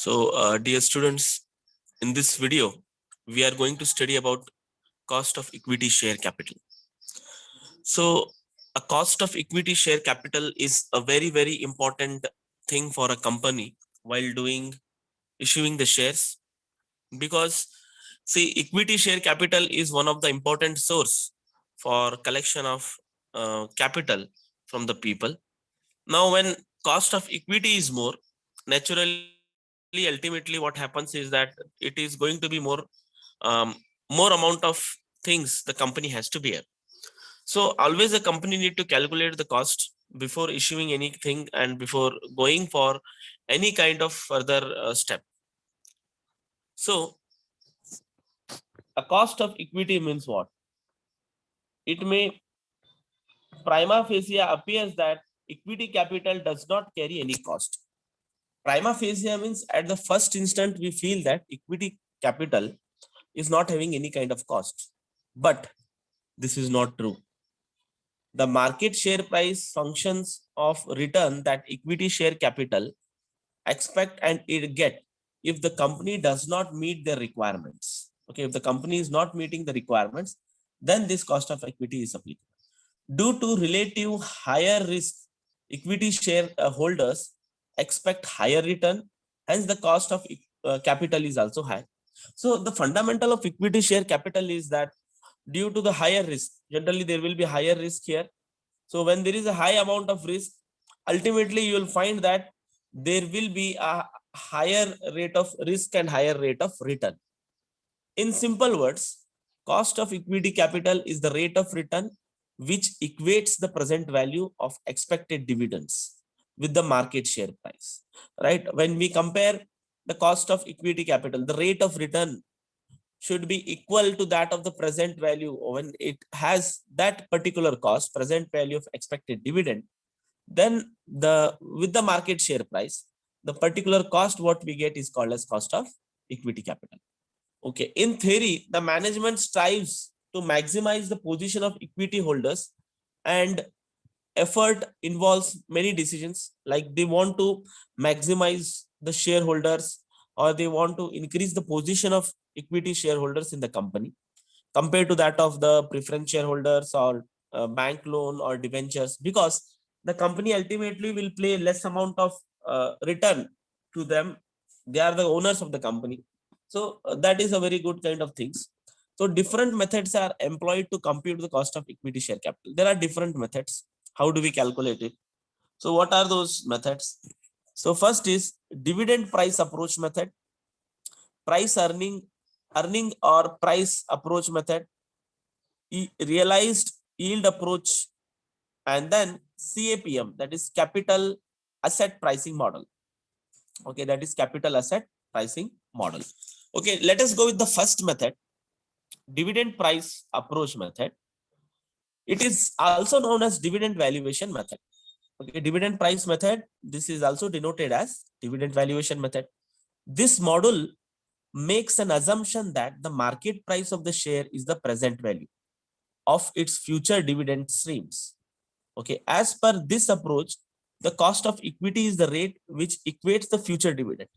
Dear students, in this video, we are going to study about cost of equity share capital. So, a cost of equity share capital is a very important thing for a company while issuing the shares, because see, equity share capital is one of the important source for collection of capital from the people. Now, when cost of equity is more, naturally, ultimately, what happens is that it is going to be um, more amount of things the company has to bear. So, always a company need to calculate the cost before issuing anything and before going for any kind of further step. So, a cost of equity means what? It may prima facie appears that equity capital does not carry any cost. Prima facie means at the first instant we feel that equity capital is not having any kind of cost. But this is not true. The market share price functions of return that equity share capital expect and it get if the company does not meet the requirements. Okay, if the company is not meeting the requirements, then this cost of equity is applicable. Due to relative higher risk, equity share holders expect higher return, hence the cost of capital is also high. So the fundamental of equity share capital is that due to the higher risk, generally there will be higher risk here. So when there is a high amount of risk, ultimately you will find that there will be a higher rate of risk and higher rate of return. In simple words, cost of equity capital is the rate of return which equates the present value of expected dividends with the market share price, right? When we compare the cost of equity capital, the rate of return should be equal to that of the present value when it has that particular cost, present value of expected dividend. Then with the market share price, the particular cost what we get is called as cost of equity capital. Okay, in theory, the management strives to maximize the position of equity holders, and effort involves many decisions, like they want to maximize the shareholders or they want to increase the position of equity shareholders in the company compared to that of the preference shareholders or bank loan or debentures, because the company ultimately will play less amount of return to them. They are the owners of the company. So that is a very good kind of things. So different methods are employed to compute the cost of equity share capital. There are different methods. How do we calculate it? So what are those methods? So first is dividend price approach method, price earning or price approach method, realized yield approach, and then CAPM, that is capital asset pricing model. Okay, that is capital asset pricing model. Okay, let us go with the first method, dividend price approach method. It is also known as dividend valuation method. Okay, dividend price method, this is also denoted as dividend valuation method. This model makes an assumption that the market price of the share is the present value of its future dividend streams. Okay, as per this approach, the cost of equity is the rate which equates the future dividend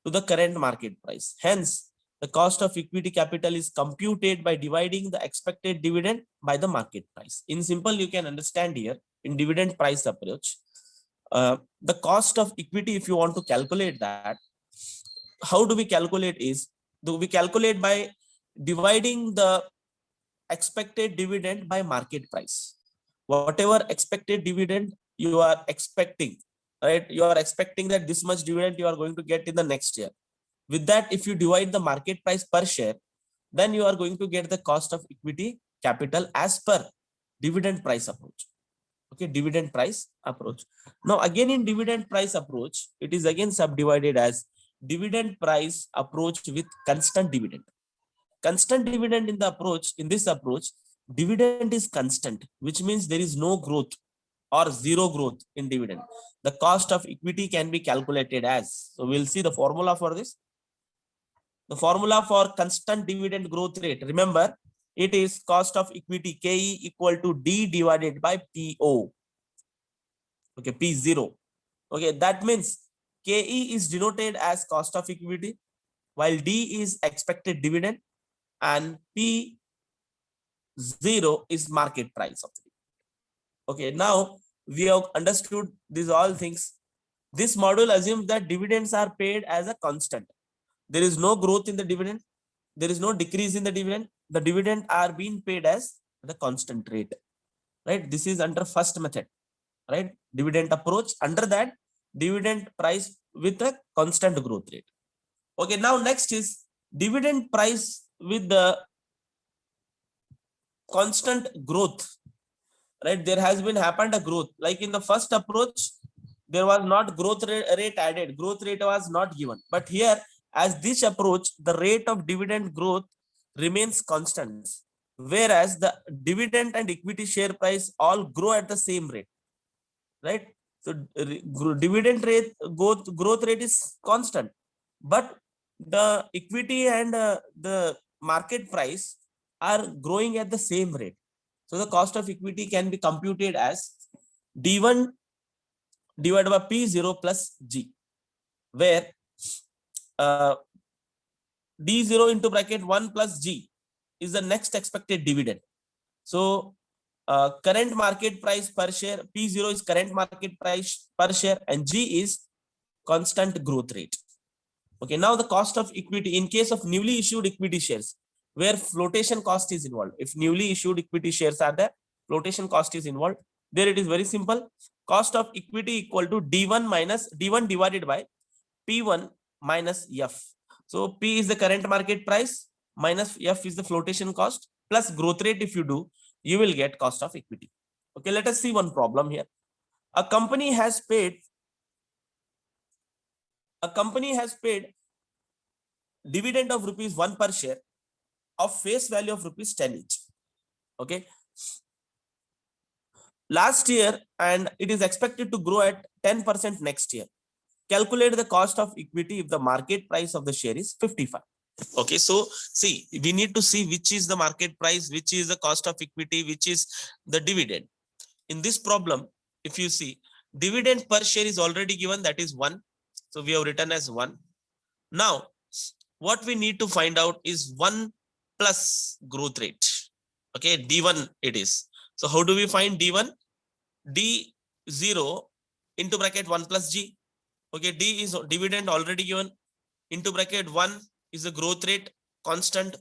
to the current market price. Hence, the cost of equity capital is computed by dividing the expected dividend by the market price. In simple, you can understand here in dividend price approach, the cost of equity, if you want to calculate that, how do we calculate is, do we calculate by dividing the expected dividend by market price. Whatever expected dividend you are expecting, right? You are expecting that this much dividend you are going to get in the next year. With that, if you divide the market price per share, then you are going to get the cost of equity capital as per dividend price approach. Okay, dividend price approach. Now again, in dividend price approach, it is again subdivided as dividend price approach with constant dividend. Constant dividend in the approach, in this approach, dividend is constant, which means there is no growth or zero growth in dividend. The cost of equity can be calculated as, so we'll see the formula for this. The formula for constant dividend growth rate, remember, it is cost of equity KE equal to D divided by PO. Okay, P0. Okay, that means KE is denoted as cost of equity, while D is expected dividend, and P0 is market price of the dividend. Okay, now we have understood these all things. This module assumes that dividends are paid as a constant. There is no growth in the dividend. There is no decrease in the dividend. The dividend are being paid as the constant rate, right? This is under first method, right? Dividend approach. Under that, dividend price with a constant growth rate. Okay, now next is dividend price with the constant growth, right? There has been happened a growth. Like in the first approach, there was not growth rate added. Growth rate was not given. But here, as this approach, the rate of dividend growth remains constant, whereas the dividend and equity share price all grow at the same rate, right? So dividend rate growth rate is constant, but the equity and the market price are growing at the same rate. So the cost of equity can be computed as D1 divided by P0 plus G, where D0 into bracket 1 plus G is the next expected dividend. So current market price per share, P0 is current market price per share, and G is constant growth rate. Okay, now the cost of equity in case of newly issued equity shares, where flotation cost is involved. If newly issued equity shares are there, flotation cost is involved. There it is very simple. Cost of equity equal to D1 divided by P1 minus F. So P is the current market price minus F is the flotation cost plus growth rate. If you do, you will get cost of equity. Okay, let us see one problem here. A company has paid dividend of rupees 1 per share of face value of rupees 10 each. Okay, last year, and it is expected to grow at 10% next year. Calculate the cost of equity if the market price of the share is 55. Okay, so see, we need to see which is the market price, which is the cost of equity, which is the dividend. In this problem, if you see, dividend per share is already given, that is 1. So we have written as 1. Now, what we need to find out is 1 plus growth rate. Okay, D1 it is. So how do we find D1? D0 into bracket 1 plus G. Okay, D is dividend already given, into bracket 1 is the growth rate constant,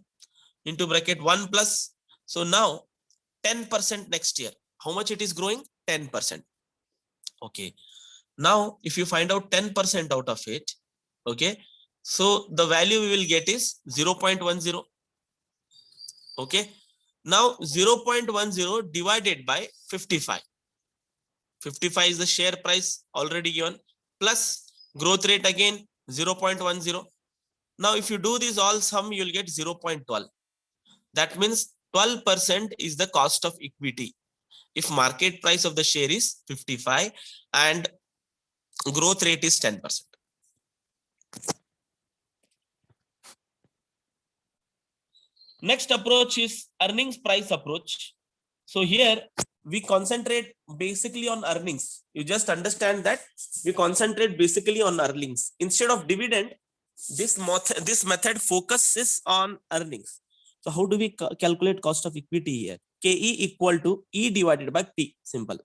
into bracket 1 plus. So now 10% next year. How much it is growing? 10%. Okay, now if you find out 10% out of it, okay, so the value we will get is 0.10. Okay, now 0.10 divided by 55. 55 is the share price already given, plus growth rate again 0.10. Now if you do this all sum, you will get 0.12. That means 12% is the cost of equity if market price of the share is 55 and growth rate is 10%. Next approach is earnings price approach. So here we concentrate basically on earnings. You just understand that we concentrate basically on earnings. Instead of dividend, this method focuses on earnings. So how do we calculate cost of equity here? KE equal to E divided by P, simple.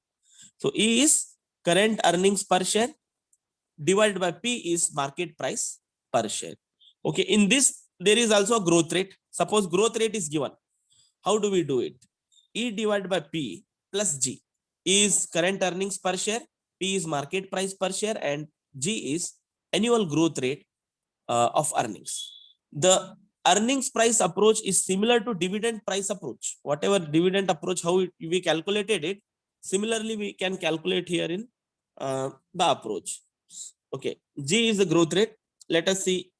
So E is current earnings per share divided by P is market price per share. Okay, in this there is also a growth rate. Suppose growth rate is given. How do we do it? E divided by P plus G is current earnings per share, P is market price per share, and G is annual growth rate of earnings. The earnings price approach is similar to dividend price approach. Whatever dividend approach, how we calculated it, similarly we can calculate here in the approach. Okay, G is the growth rate. Let us see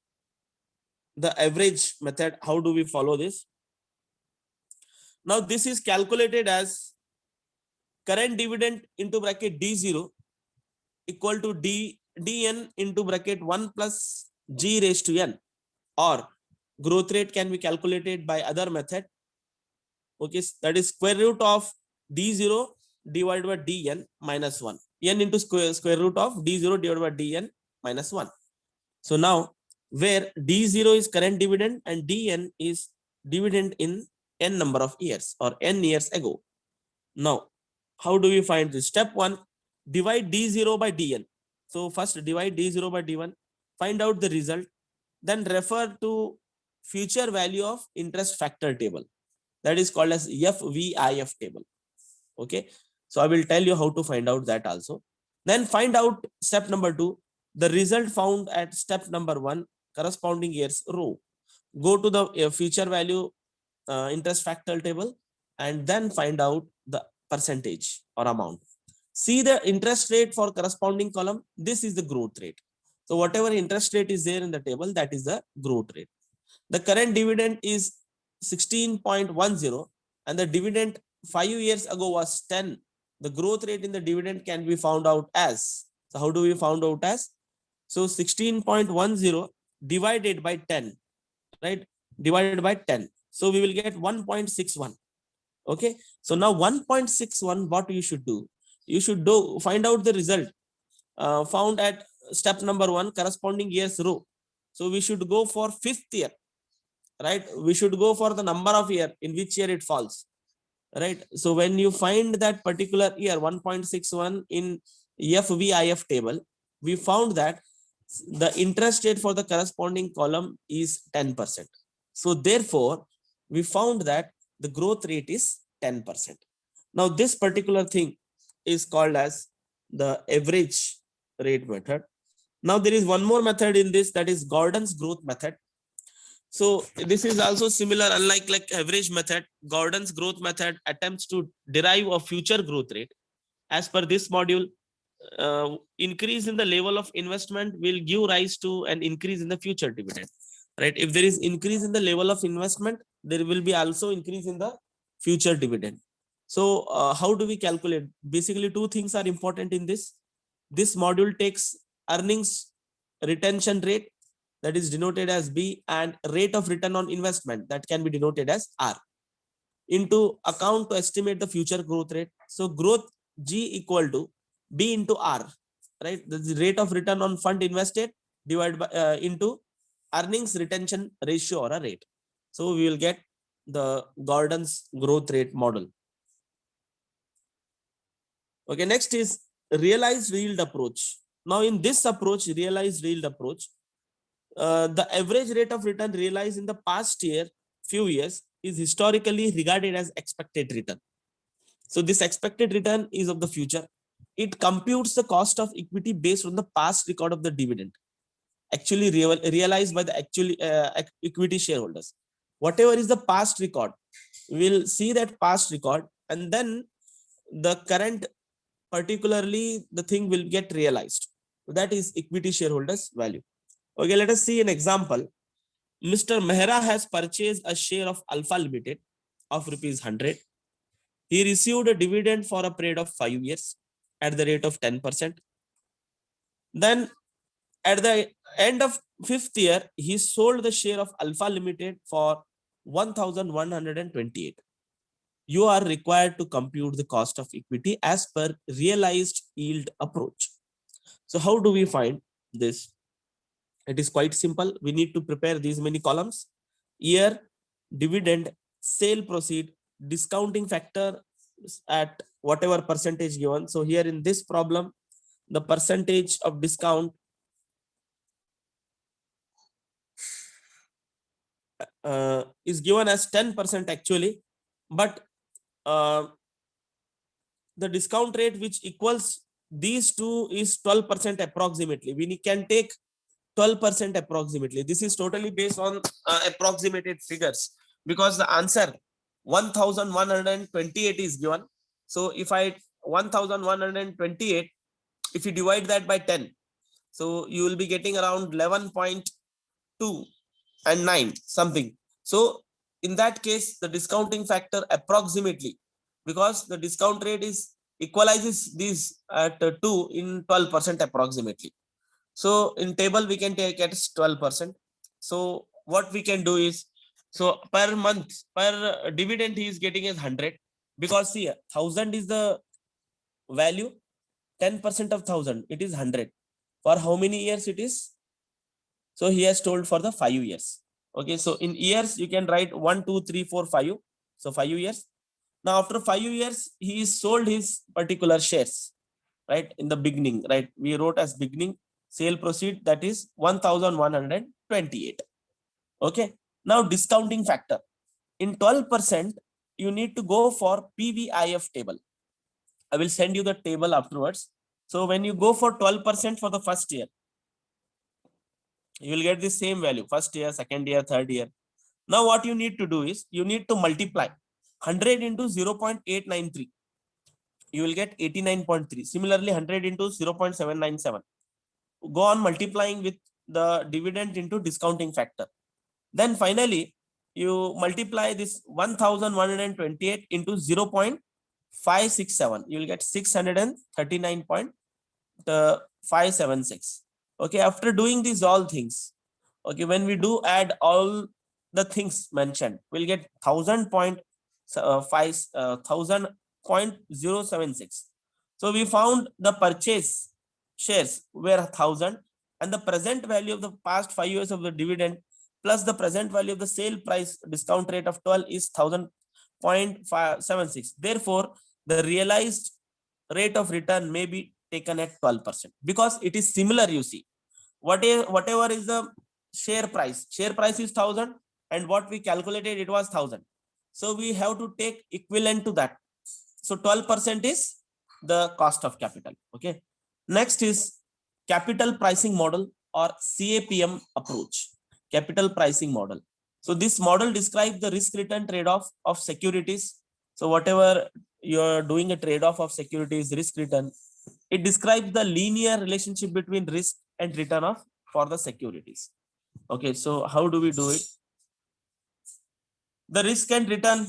the average method. How do we follow this? Now this is calculated as current dividend into bracket D0 equal to dn into bracket 1 plus G raised to n, or growth rate can be calculated by other method. Okay, that is square root of D0 divided by dn minus 1. N into square root of D0 divided by dn minus 1. So now where D0 is current dividend and Dn is dividend in n number of years or n years ago. Now, how do we find this? Step 1, divide D0 by Dn. So first divide D0 by D1, find out the result, then refer to future value of interest factor table. That is called as FVIF table. Okay. So I will tell you how to find out that also. Then find out step number 2, the result found at step number 1, corresponding years row. Go to the future value interest factor table and then find out the percentage or amount. See the interest rate for corresponding column. This is the growth rate. So whatever interest rate is there in the table, that is the growth rate. The current dividend is 16.10 and the dividend 5 years ago was 10. The growth rate in the dividend can be found out as, so how do we found out as? So 16.10 divided by 10, right? Divided by 10. So we will get 1.61. Okay. So now 1.61, what you should do? You should find out the result found at step number 1, corresponding years row. So we should go for 5th year, right? We should go for the number of year in which year it falls, right? So when you find that particular year 1.61 in FVIF table, we found that the interest rate for the corresponding column is 10%. So therefore we found that the growth rate is 10%. Now this particular thing is called as the average rate method. Now there is one more method in this, that is Gordon's growth method. So this is also similar, unlike like average method. Gordon's growth method attempts to derive a future growth rate. As per this module, increase in the level of investment will give rise to an increase in the future dividend, right? If there is increase in the level of investment, there will be also increase in the future dividend. So how do we calculate? Basically, two things are important in this. This module takes earnings retention rate, that is denoted as B, and rate of return on investment, that can be denoted as R, into account to estimate the future growth rate. So growth G equal to B into R, right? The rate of return on fund invested divided by into earnings retention ratio or a rate. So we will get the Gordon's growth rate model. Okay, next is realized yield approach. Now in this approach, realized yield approach, the average rate of return realized in the past few years is historically regarded as expected return. So this expected return is of the future. It computes the cost of equity based on the past record of the dividend actually realized by the equity shareholders. Whatever is the past record, we'll see that past record, and then the current, particularly the thing will get realized. So that is equity shareholders value. Okay, let us see an example. Mr. Mehra has purchased a share of Alpha Limited of ₹100. He received a dividend for a period of 5 years at the rate of 10%. Then at the end of 5th year, he sold the share of Alpha Limited for 1,128. You are required to compute the cost of equity as per realized yield approach. So how do we find this? It is quite simple. We need to prepare these many columns: year, dividend, sale proceed, discounting factor at whatever percentage given. So here in this problem, the percentage of discount is given as 10% actually, but the discount rate which equals these two is 12% approximately. We can take 12% approximately. This is totally based on approximated figures, because the answer 1,128 is given. So if 1,128, if you divide that by 10, so you will be getting around 11.2 and 9 something. So in that case, the discounting factor approximately, because the discount rate is equalizes these at 2 in 12% approximately. So in table we can take as 12%. So what we can do is, so per month, per dividend he is getting as 100, because see, 1,000 is the value, 10% of 1,000, it is 100. For how many years it is? So he has told for the 5 years. Okay, so in years you can write 1, 2, 3, 4, 5. So 5 years. Now after 5 years, he sold his particular shares, right? In the beginning, right? We wrote as beginning sale proceed, that is 1128. Okay. Now discounting factor. In 12%, you need to go for PVIF table. I will send you the table afterwards. So when you go for 12% for the first year, you will get the same value, first year, second year, third year. Now what you need to do is you need to multiply 100 into 0.893. You will get 89.3. Similarly, 100 into 0.797. Go on multiplying with the dividend into discounting factor. Then finally, you multiply this 1128 into 0.567. You will get 639.576. Okay, after doing these all things, okay, when we do add all the things mentioned, we'll get 1000.076. So we found the purchase shares were 1000, and the present value of the past 5 years of the dividend plus the present value of the sale price discount rate of 12 is 1000.576. Therefore, the realized rate of return may be taken at 12% because it is similar. You see, whatever is the share price is 1000, and what we calculated, it was 1000. So we have to take equivalent to that. So 12% is the cost of capital. Okay. Next is capital pricing model or CAPM approach. Capital pricing model. So this model describes the risk return trade-off of securities. So whatever you're doing a trade-off of securities risk return, it describes the linear relationship between risk and return of for the securities. Okay, so how do we do it? The risk and return,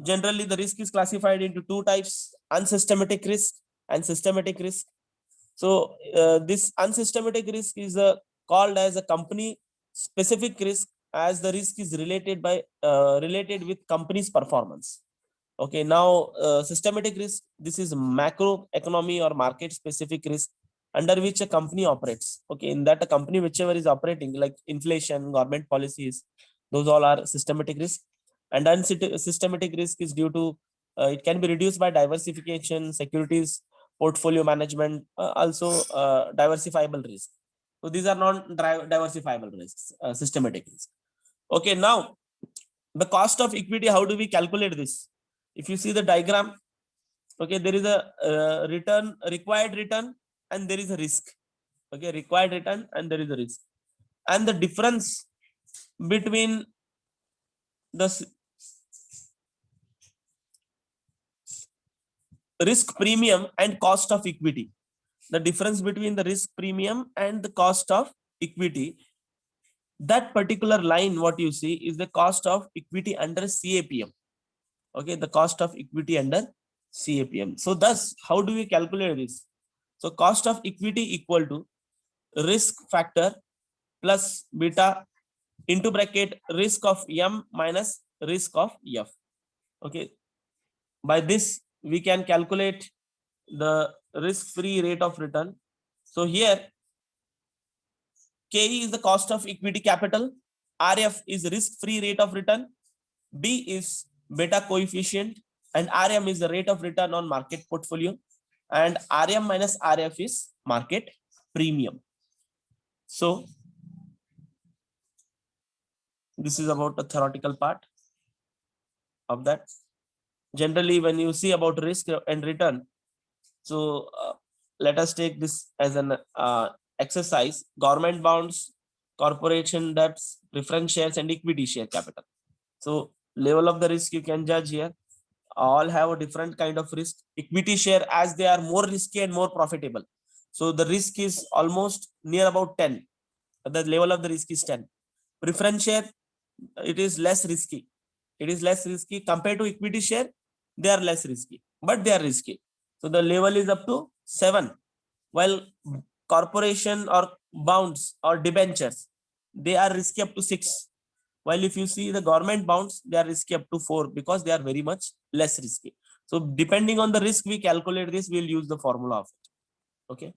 generally the risk is classified into two types: unsystematic risk and systematic risk. So this unsystematic risk is called as a company specific risk, as the risk is related with company's performance. Okay, now systematic risk, this is macro economy or market specific risk under which a company operates. Okay, in that a company whichever is operating, like inflation, government policies, those all are systematic risk. And unsystematic risk is due to it can be reduced by diversification, securities portfolio management, also diversifiable risk. So these are non-diversifiable risks, systematic risk. Okay, now the cost of equity, how do we calculate this? If you see the diagram, okay, there is a required return, and there is a risk. Okay, required return and there is a risk, and the difference between the risk premium and cost of equity, the difference between the risk premium and the cost of equity, that particular line what you see is the cost of equity under CAPM. Okay, the cost of equity under CAPM. So thus, how do we calculate this? So cost of equity equal to risk factor plus beta into bracket risk of M minus risk of F. Okay, by this we can calculate the risk-free rate of return. So here KE is the cost of equity capital, RF is risk-free rate of return, B is beta coefficient, and RM is the rate of return on market portfolio, and RM minus RF is market premium. So this is about the theoretical part of that. Generally, when you see about risk and return, so let us take this as an exercise: government bonds, corporation debts, preference shares, and equity share capital. So level of the risk you can judge here. All have a different kind of risk. Equity share, as they are more risky and more profitable, so the risk is almost near about 10. The level of the risk is 10. Preference share, it is less risky. It is less risky compared to equity share. They are less risky, but they are risky. So the level is up to 7. While corporation or bonds or debentures, they are risky up to 6. While if you see the government bonds, they are risky up to 4 because they are very much less risky. So depending on the risk we calculate this, we'll use the formula of it. Okay.